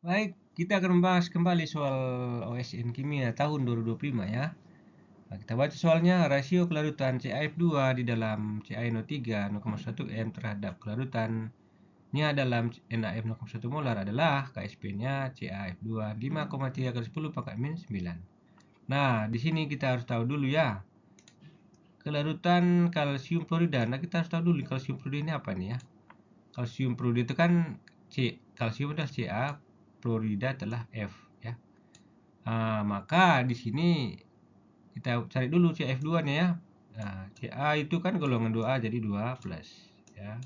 Baik, kita akan membahas kembali soal OSN Kimia tahun 2025 ya. Nah, kita baca soalnya, rasio kelarutan CaF2 di dalam CaNO3 0,1 m terhadap kelarutannya dalam NaF 0,1 molar adalah KSP-nya CaF2 5,3 kali 10 pangkat min 9. Nah, di sini kita harus tahu dulu ya, kelarutan kalsium klorida. Nah, kita harus tahu dulu kalsium klorida ini apa nih ya. Kalsium klorida itu kan kalsium adalah Ca, klorida adalah F ya. Maka di sini kita cari dulu CF2-nya ya. Nah, Ca itu kan golongan 2A jadi 2 plus ya.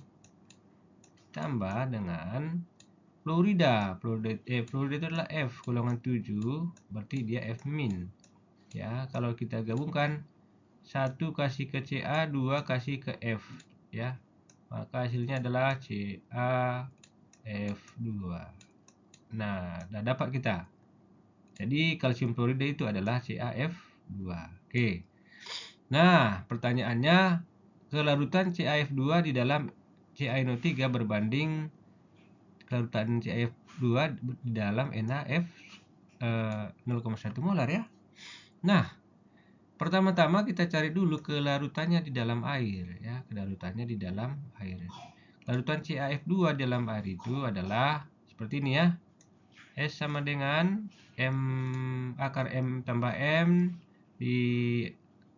Tambah dengan fluorida. Fluorida itu adalah F golongan 7, berarti dia F min. Ya, kalau kita gabungkan 1 kasih ke Ca, 2 kasih ke F ya. Maka hasilnya adalah CaF2. Nah, udah dapat kita. Jadi kalsium fluorida itu adalah CaF2. Oke. Nah, pertanyaannya, kelarutan CaF2 di dalam CaNO3 berbanding kelarutan CaF2 di dalam NaF 0,1 molar ya. Nah, pertama-tama kita cari dulu kelarutannya di dalam air ya, kelarutannya di dalam air. Larutan CaF2 dalam air itu adalah seperti ini ya. S sama dengan M akar M tambah M di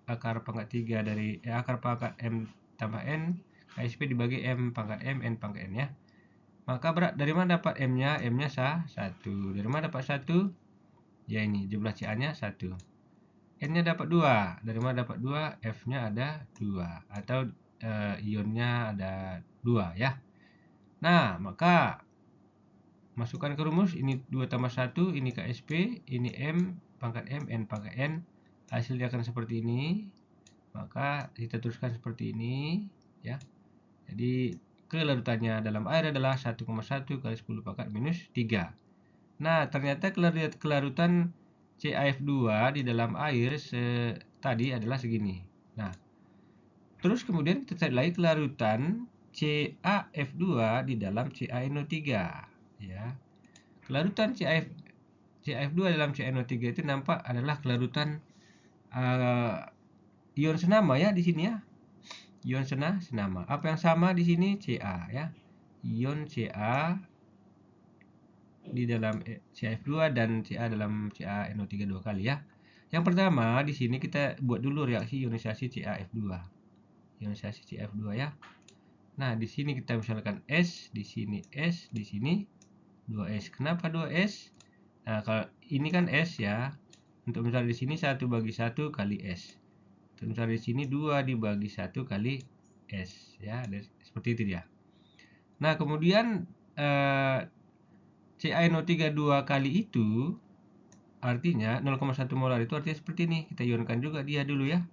akar pangkat 3 dari akar pangkat M tambah N KSP dibagi M pangkat M N pangkat N ya. Maka berat dari mana dapat M-nya? M-nya 1. Dari mana dapat 1? Ya ini jumlah Ca-nya 1. N-nya dapat 2. Dari mana dapat 2? F-nya ada 2 atau ionnya ada 2 ya. Nah, maka masukkan ke rumus, ini 2 tambah 1, ini KSP, ini M, pangkat M, N pangkat N. Hasilnya akan seperti ini. Maka kita teruskan seperti ini ya. Jadi kelarutannya dalam air adalah 1,1 kali 10 pangkat minus 3. Nah, ternyata kelarutan CaF2 di dalam air tadi adalah segini. Nah, terus kemudian kita cari lagi kelarutan CaF2 di dalam CaNO3 ya. Kelarutan CaF2 dalam CaNO3 itu nampak adalah kelarutan ion senama ya di sini ya. Ion senama. Apa yang sama di sini? Ca ya. Ion Ca di dalam CaF2 dan Ca dalam CaNO3 dua kali ya. Yang pertama di sini kita buat dulu reaksi ionisasi CaF2. Ionisasi CaF2 ya. Nah, di sini kita misalkan S, di sini S, di sini 2S. Kenapa 2S? Nah, kalau ini kan S ya. Untuk misalnya di sini 1 bagi 1 kali S. Untuk misalnya di sini 2 dibagi 1 kali S ya. Seperti itu dia. Nah, kemudian CaNO3 2 kali itu artinya 0,1 molar itu artinya seperti ini. Kita ionkan juga dia dulu ya.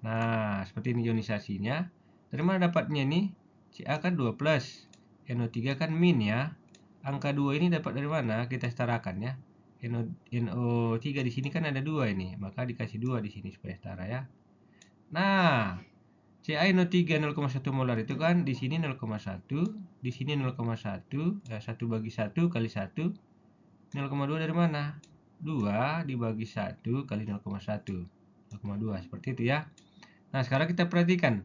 Nah, seperti ini ionisasinya. Dari mana dapatnya ini? Ca kan 2 plus, NO3 kan min ya. Angka 2 ini dapat dari mana? Kita setarakan ya. NO3 di sini kan ada 2 ini, maka dikasih 2 di sini supaya setara ya. Nah, CaNO3 0,1 molar itu kan di sini 0,1, di sini 0,1, ya 1 bagi 1 kali 1, 0,2 dari mana? 2 dibagi 1 kali 0,1, 0,2 seperti itu ya. Nah, sekarang kita perhatikan.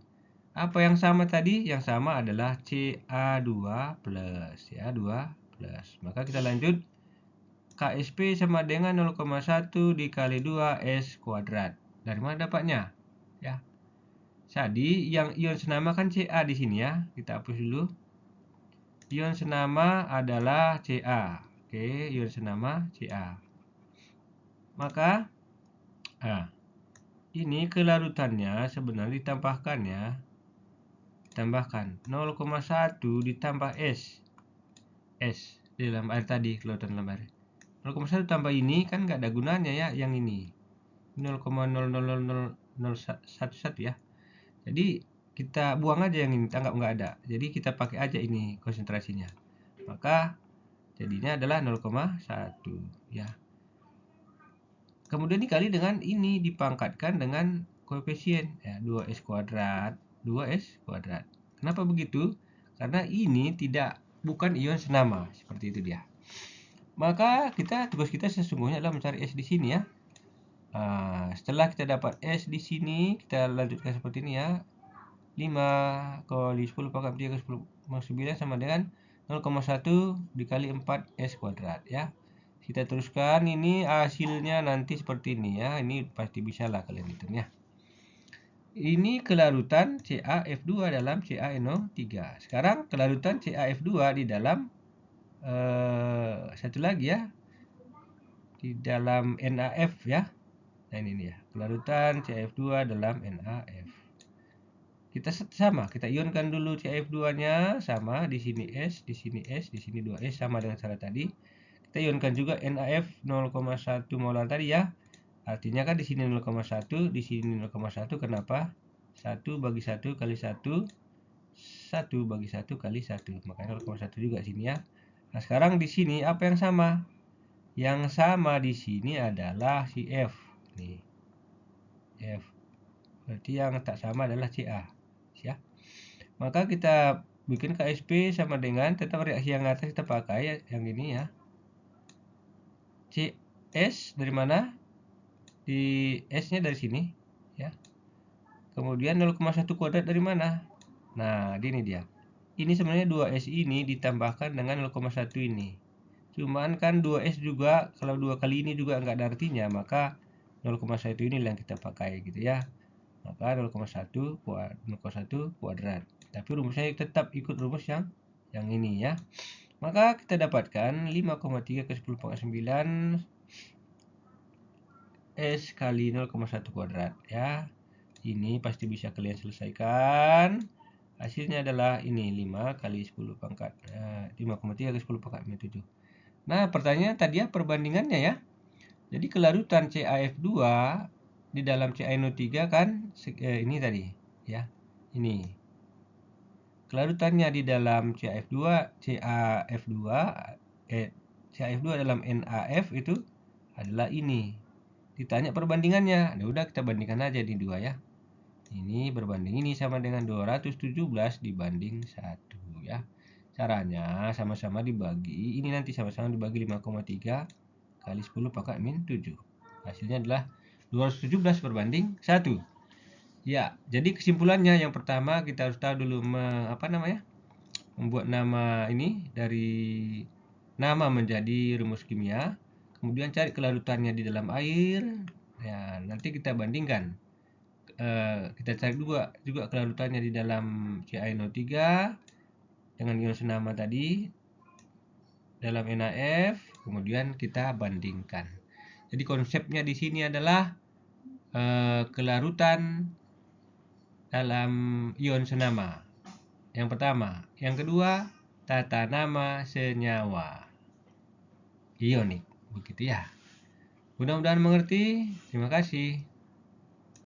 Apa yang sama tadi? Yang sama adalah Ca2 plus ya, 2 plus. Maka kita lanjut. KSP sama dengan 0,1 dikali 2S kuadrat. Dari mana dapatnya? Ya. Jadi yang ion senama kan Ca di sini ya. Kita hapus dulu. Ion senama adalah Ca. Oke, ion senama Ca. Maka ini kelarutannya sebenarnya ditambahkan ya. Tambahkan 0,1 ditambah S di dalam air tadi, kelarutan dalam air. 0,1 tambah ini kan nggak ada gunanya ya, yang ini 0,000001 ya. Jadi kita buang aja yang ini, anggap nggak ada. Jadi kita pakai aja ini konsentrasinya. Maka jadinya adalah 0,1 ya. Kemudian dikali dengan ini dipangkatkan dengan koefisien ya, 2S kuadrat, 2S kuadrat. Kenapa begitu? Karena ini bukan ion senama, seperti itu dia. Maka tugas kita sesungguhnya adalah mencari S di sini ya. Setelah kita dapat S di sini, kita lanjutkan seperti ini ya. 5 kali 10 pangkat 3 kali 10 pangkat 9 sama dengan 0,1 dikali 4 S kuadrat ya. Kita teruskan, ini hasilnya nanti seperti ini ya. Ini pasti bisa lah kalian hitung ya. Ini kelarutan CaF2 dalam CaNO3. Sekarang kelarutan CaF2 di dalam satu lagi ya, di dalam NaF ya. Nah ini dia, kelarutan CaF2 dalam NaF. Kita sama, kita ionkan dulu CaF2-nya sama, di sini S, di sini S, di sini 2S sama dengan cara tadi. Kita ionkan juga NaF 0,1 molar tadi ya. Artinya kan di sini 0,1, di sini 0,1. Kenapa? 1 bagi 1 kali 1, 1 bagi 1 kali 1. Makanya 0,1 juga sini ya. Nah, sekarang di sini apa yang sama? Yang sama di sini adalah si F. Nih. F. Berarti yang tak sama adalah Ca. Ya. Maka kita bikin KSP sama dengan tetap reaksi yang atas kita pakai yang ini ya. CS dari mana? Di S-nya dari sini ya. Kemudian 0,1 kuadrat dari mana? Nah, ini dia. Ini sebenarnya 2S ini ditambahkan dengan 0,1 ini. Cuman kan 2S juga, kalau 2 kali ini juga nggak ada artinya, maka 0,1 ini yang kita pakai gitu ya. Maka 0,1 kuadrat. Tapi rumusnya tetap ikut rumus yang ini ya. Maka kita dapatkan 5,3 ke 10 pangkat 9 S kali 0,1 kuadrat ya. Ini pasti bisa kalian selesaikan. Hasilnya adalah ini 5 kali 10 pangkat 5,3 ke 10 pangkat 7. Nah, pertanyaan tadi ya perbandingannya ya. Jadi kelarutan CaF2 di dalam CaNO3 kan ini tadi ya. Ini. Kelarutannya di dalam CaF2 dalam NaF itu adalah ini. Ditanya perbandingannya. Nah, udah kita bandingkan aja di dua ya. Ini berbanding ini sama dengan 217 dibanding 1 ya. Caranya sama-sama dibagi, ini nanti sama-sama dibagi 5,3 kali 10 pangkat min 7. Hasilnya adalah 217 berbanding 1. Ya, jadi kesimpulannya yang pertama kita harus tahu dulu membuat nama ini dari nama menjadi rumus kimia. Kemudian cari kelarutannya di dalam air. Ya, nanti kita bandingkan. Kita cari juga kelarutannya di dalam CaNO3 dengan ion senama tadi dalam NaF, kemudian kita bandingkan. Jadi konsepnya di sini adalah kelarutan dalam ion senama. Yang pertama, yang kedua tata nama senyawa ionik, begitu ya. Mudah-mudahan mengerti. Terima kasih.